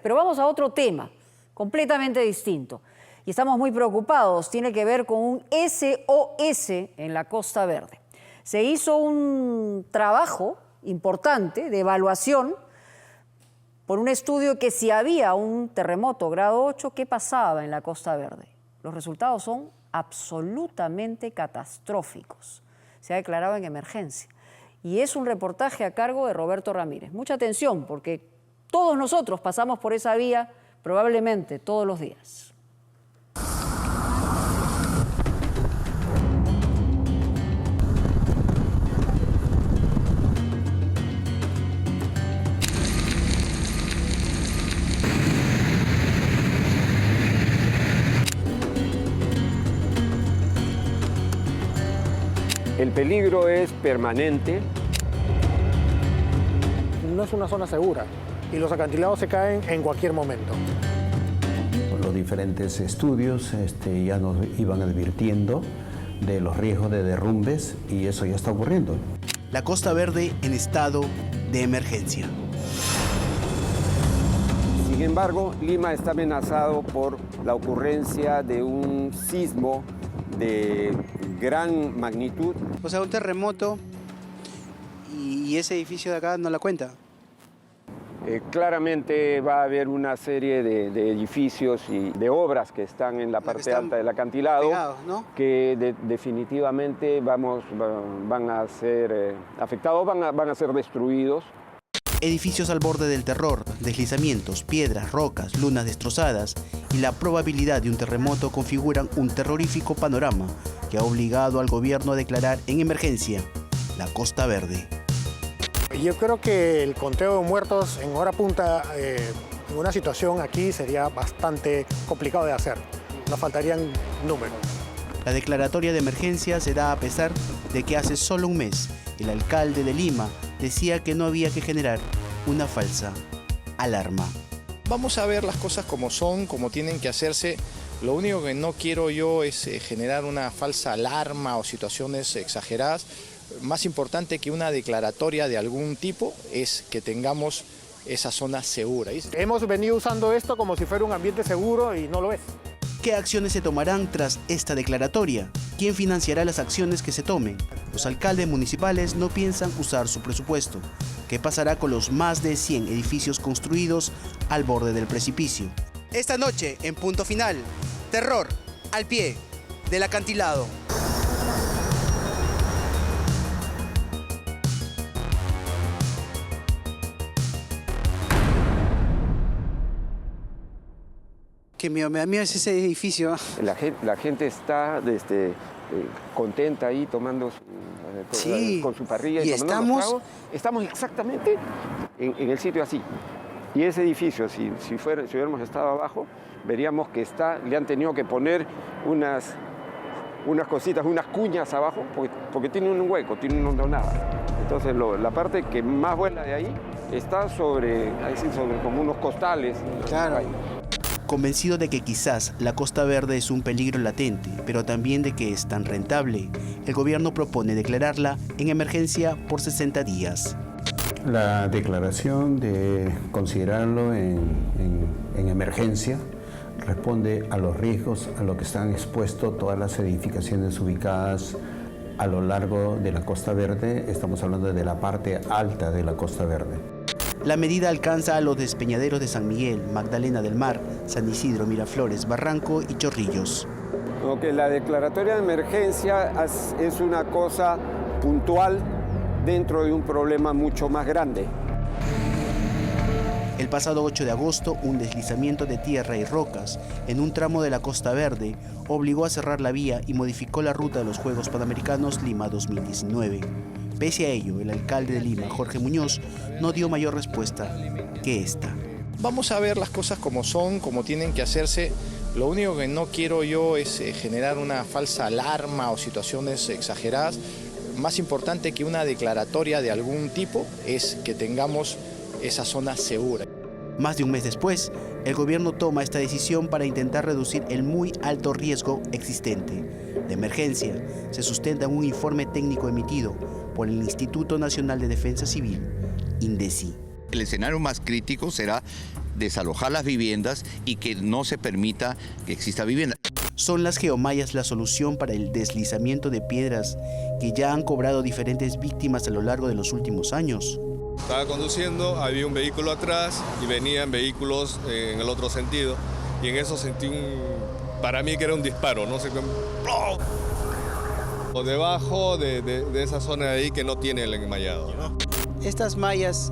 Pero vamos a otro tema, completamente distinto. Y estamos muy preocupados, tiene que ver con un SOS en la Costa Verde. Se hizo un trabajo importante de evaluación por un estudio que si había un terremoto grado 8, ¿qué pasaba en la Costa Verde? Los resultados son absolutamente catastróficos. Se ha declarado en emergencia. Y es un reportaje a cargo de Roberto Ramírez. Mucha atención, porque todos nosotros pasamos por esa vía probablemente todos los días. El peligro es permanente. No es una zona segura y los acantilados se caen en cualquier momento. Los diferentes estudios ya nos iban advirtiendo de los riesgos de derrumbes y eso ya está ocurriendo. La Costa Verde en estado de emergencia. Sin embargo, Lima está amenazado por la ocurrencia de un sismo de gran magnitud. O sea, un terremoto y ese edificio de acá no la cuenta. Claramente va a haber una serie de edificios y de obras que están en la parte alta del acantilado, pegados, ¿no? Que definitivamente van a ser afectados, van a ser destruidos. Edificios al borde del terror, deslizamientos, piedras, rocas, lunas destrozadas y la probabilidad de un terremoto configuran un terrorífico panorama que ha obligado al gobierno a declarar en emergencia la Costa Verde. Yo creo que el conteo de muertos en hora punta en una situación aquí sería bastante complicado de hacer. Nos faltarían números. La declaratoria de emergencia se da a pesar de que hace solo un mes el alcalde de Lima decía que no había que generar una falsa alarma. Vamos a ver las cosas como son, como tienen que hacerse. Lo único que no quiero yo es generar una falsa alarma o situaciones exageradas. Más importante que una declaratoria de algún tipo es que tengamos esa zona segura. Hemos venido usando esto como si fuera un ambiente seguro y no lo es. ¿Qué acciones se tomarán tras esta declaratoria? ¿Quién financiará las acciones que se tomen? Los alcaldes municipales no piensan usar su presupuesto. ¿Qué pasará con los más de 100 edificios construidos al borde del precipicio? Esta noche, en Punto Final, terror al pie del acantilado. Que me da miedo es ese edificio. La gente está contenta ahí tomando con su parrilla y tomando los tragos. Estamos exactamente en el sitio así. Y ese edificio, si hubiéramos estado abajo, veríamos que le han tenido que poner unas cositas, unas cuñas abajo, porque tiene un hueco, tiene una hondonada. Entonces la parte que más vuela de ahí está sobre como unos costales. Claro. Convencido de que quizás la Costa Verde es un peligro latente, pero también de que es tan rentable, el gobierno propone declararla en emergencia por 60 días. La declaración de considerarlo en emergencia responde a los riesgos a los que están expuestos todas las edificaciones ubicadas a lo largo de la Costa Verde. Estamos hablando de la parte alta de la Costa Verde. La medida alcanza a los despeñaderos de San Miguel, Magdalena del Mar, San Isidro, Miraflores, Barranco y Chorrillos. La declaratoria de emergencia es una cosa puntual dentro de un problema mucho más grande. El pasado 8 de agosto, un deslizamiento de tierra y rocas en un tramo de la Costa Verde obligó a cerrar la vía y modificó la ruta de los Juegos Panamericanos Lima 2019. Pese a ello, el alcalde de Lima, Jorge Muñoz, no dio mayor respuesta que esta. Vamos a ver las cosas como son, como tienen que hacerse. Lo único que no quiero yo es generar una falsa alarma o situaciones exageradas. Más importante que una declaratoria de algún tipo es que tengamos esa zona segura. Más de un mes después, el gobierno toma esta decisión para intentar reducir el muy alto riesgo existente. De emergencia se sustenta en un informe técnico emitido por el Instituto Nacional de Defensa Civil, INDECI. El escenario más crítico será desalojar las viviendas y que no se permita que exista vivienda. ¿Son las geomallas la solución para el deslizamiento de piedras que ya han cobrado diferentes víctimas a lo largo de los últimos años? Estaba conduciendo, había un vehículo atrás y venían vehículos en el otro sentido. Y en eso sentí para mí que era un disparo, no sé qué. O debajo de esa zona de ahí que no tiene el enmallado, ¿no? ¿Estas mallas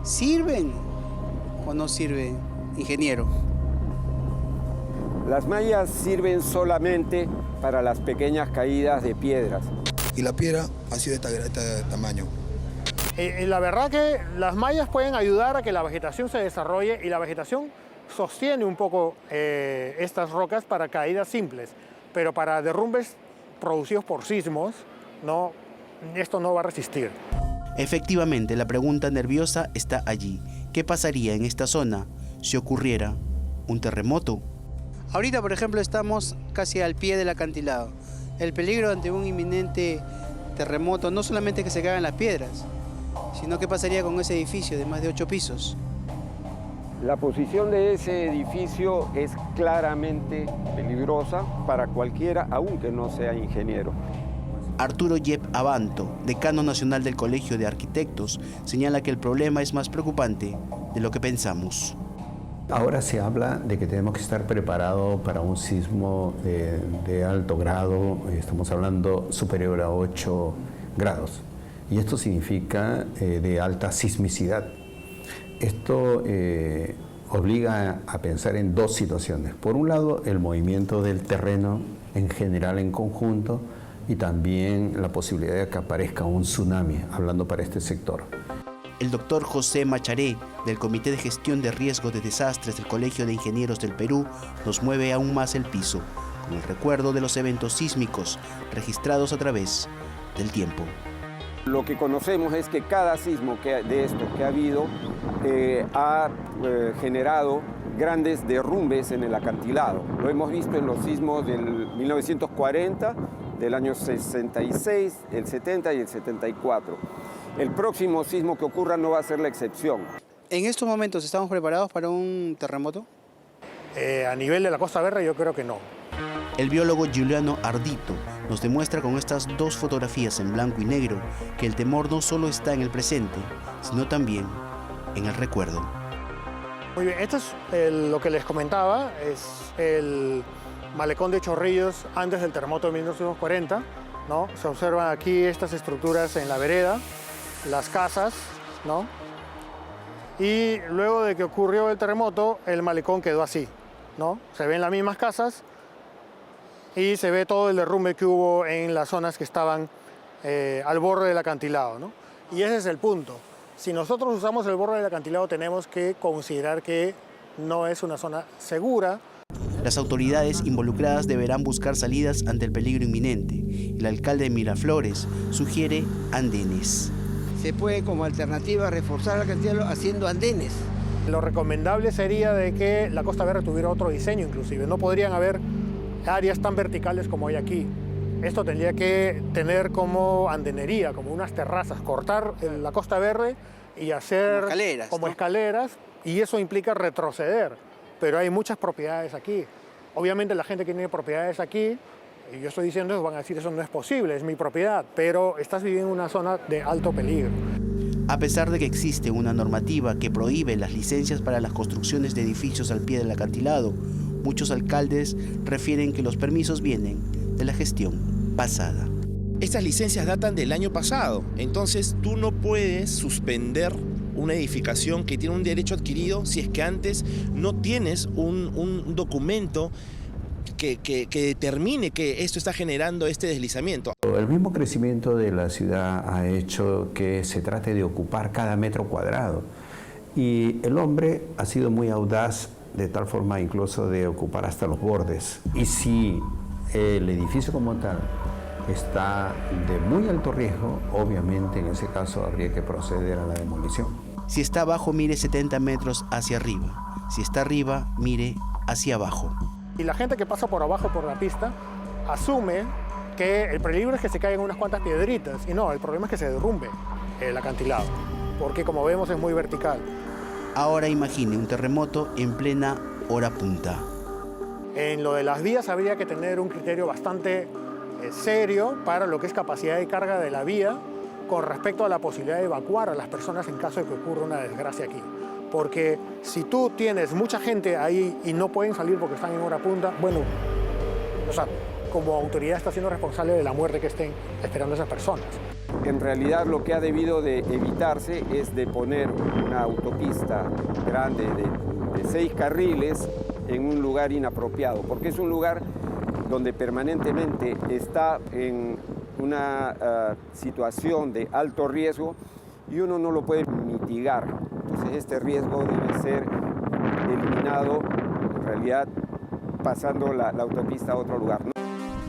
sirven o no sirven, ingeniero? Las mallas sirven solamente para las pequeñas caídas de piedras. Y la piedra ha sido de este tamaño. La verdad que las mallas pueden ayudar a que la vegetación se desarrolle y la vegetación sostiene un poco estas rocas para caídas simples, pero para derrumbes producidos por sismos, no, esto no va a resistir. Efectivamente, la pregunta nerviosa está allí. ¿Qué pasaría en esta zona si ocurriera un terremoto? Ahorita, por ejemplo, estamos casi al pie del acantilado. El peligro ante un inminente terremoto no solamente que se caigan las piedras, sino qué pasaría con ese edificio de más de 8 pisos. La posición de ese edificio es claramente peligrosa para cualquiera, aunque no sea ingeniero. Arturo Yep Abanto, decano nacional del Colegio de Arquitectos, señala que el problema es más preocupante de lo que pensamos. Ahora se habla de que tenemos que estar preparados para un sismo de alto grado, estamos hablando superior a 8 grados. Y esto significa de alta sismicidad. Esto obliga a pensar en dos situaciones. Por un lado, el movimiento del terreno en general, en conjunto, y también la posibilidad de que aparezca un tsunami, hablando para este sector. El doctor José Macharé, del Comité de Gestión de Riesgo de Desastres del Colegio de Ingenieros del Perú, nos mueve aún más el piso, con el recuerdo de los eventos sísmicos registrados a través del tiempo. Lo que conocemos es que cada sismo de estos que ha habido ha generado grandes derrumbes en el acantilado. Lo hemos visto en los sismos del 1940, del año 66, el 70 y el 74. El próximo sismo que ocurra no va a ser la excepción. ¿En estos momentos estamos preparados para un terremoto? A nivel de la Costa Verde yo creo que no. El biólogo Giuliano Ardito nos demuestra con estas dos fotografías en blanco y negro que el temor no solo está en el presente, sino también en el recuerdo. Muy bien, esto es lo que les comentaba, es el malecón de Chorrillos antes del terremoto de 1940, ¿no? Se observan aquí estas estructuras en la vereda, las casas, ¿no? Y luego de que ocurrió el terremoto, el malecón quedó así, ¿no? Se ven las mismas casas y se ve todo el derrumbe que hubo en las zonas que estaban al borde del acantilado, ¿no? Y ese es el punto. Si nosotros usamos el borde del acantilado, tenemos que considerar que no es una zona segura. Las autoridades involucradas deberán buscar salidas ante el peligro inminente. El alcalde de Miraflores sugiere andenes. Se puede como alternativa reforzar el acantilado haciendo andenes. Lo recomendable sería de que la Costa Verde tuviera otro diseño inclusive. No podrían haber áreas tan verticales como hay aquí. Esto tendría que tener como andenería, como unas terrazas, cortar la Costa Verde y hacer como escaleras, y eso implica retroceder. Pero hay muchas propiedades aquí. Obviamente la gente que tiene propiedades aquí, y yo estoy diciendo eso, van a decir eso no es posible, es mi propiedad, pero estás viviendo en una zona de alto peligro. A pesar de que existe una normativa que prohíbe las licencias para las construcciones de edificios al pie del acantilado, muchos alcaldes refieren que los permisos vienen de la gestión pasada. Estas licencias datan del año pasado, entonces tú no puedes suspender una edificación que tiene un derecho adquirido si es que antes no tienes un documento que determine que esto está generando este deslizamiento. El mismo crecimiento de la ciudad ha hecho que se trate de ocupar cada metro cuadrado, y el hombre ha sido muy audaz de tal forma incluso de ocupar hasta los bordes. Y si el edificio como tal está de muy alto riesgo, obviamente en ese caso habría que proceder a la demolición. Si está abajo, mire 70 metros hacia arriba. Si está arriba, mire hacia abajo. Y la gente que pasa por abajo por la pista asume que el peligro es que se caigan unas cuantas piedritas. Y no, el problema es que se derrumbe el acantilado. porque como vemos es muy vertical. Ahora imagine un terremoto en plena hora punta. En lo de las vías habría que tener un criterio bastante serio para lo que es capacidad de carga de la vía con respecto a la posibilidad de evacuar a las personas en caso de que ocurra una desgracia aquí. Porque si tú tienes mucha gente ahí y no pueden salir porque están en hora punta, bueno, o sea, como autoridad está siendo responsable de la muerte que estén esperando esas personas. En realidad lo que ha debido de evitarse es de poner una autopista grande de 6 carriles en un lugar inapropiado, porque es un lugar donde permanentemente está en una situación de alto riesgo y uno no lo puede mitigar. Entonces este riesgo debe ser eliminado, en realidad pasando la autopista a otro lugar, ¿no?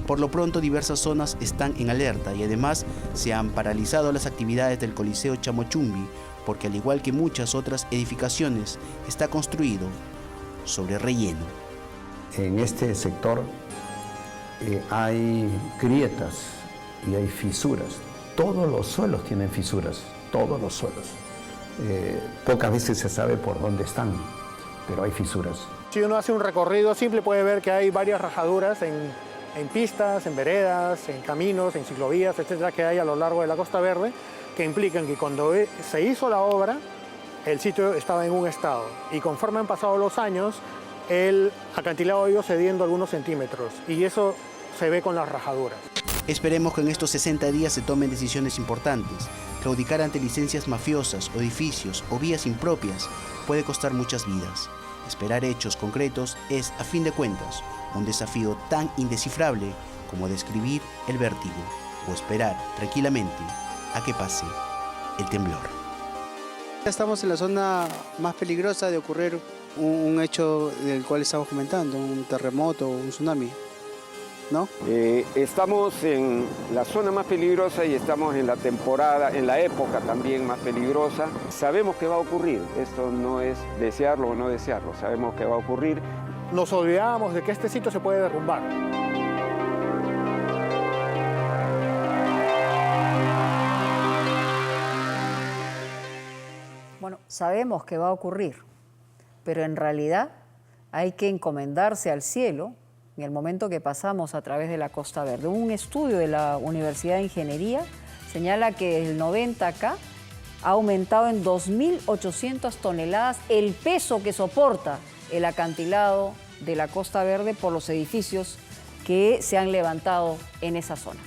Por lo pronto, diversas zonas están en alerta y además se han paralizado las actividades del Coliseo Chamochumbi porque, al igual que muchas otras edificaciones, está construido sobre relleno. En este sector hay grietas y hay fisuras. Todos los suelos tienen fisuras, todos los suelos. Pocas veces se sabe por dónde están, pero hay fisuras. Si uno hace un recorrido simple puede ver que hay varias rajaduras en pistas, en veredas, en caminos, en ciclovías, etcétera, que hay a lo largo de la Costa Verde, que implican que cuando se hizo la obra, el sitio estaba en un estado. Y conforme han pasado los años, el acantilado ha ido cediendo algunos centímetros. Y eso se ve con las rajaduras. Esperemos que en estos 60 días se tomen decisiones importantes. Claudicar ante licencias mafiosas o edificios o vías impropias puede costar muchas vidas. Esperar hechos concretos es, a fin de cuentas, un desafío tan indescifrable como describir el vértigo o esperar tranquilamente a que pase el temblor. Estamos en la zona más peligrosa de ocurrir un hecho del cual estamos comentando, un terremoto o un tsunami, ¿no? Estamos en la zona más peligrosa y estamos en la temporada, en la época también más peligrosa. Sabemos que va a ocurrir, esto no es desearlo o no desearlo, sabemos que va a ocurrir. Nos olvidábamos de que este sitio se puede derrumbar. Bueno, sabemos que va a ocurrir, pero en realidad hay que encomendarse al cielo en el momento que pasamos a través de la Costa Verde. Un estudio de la Universidad de Ingeniería señala que el 90K ha aumentado en 2.800 toneladas el peso que soporta el acantilado de la Costa Verde por los edificios que se han levantado en esa zona.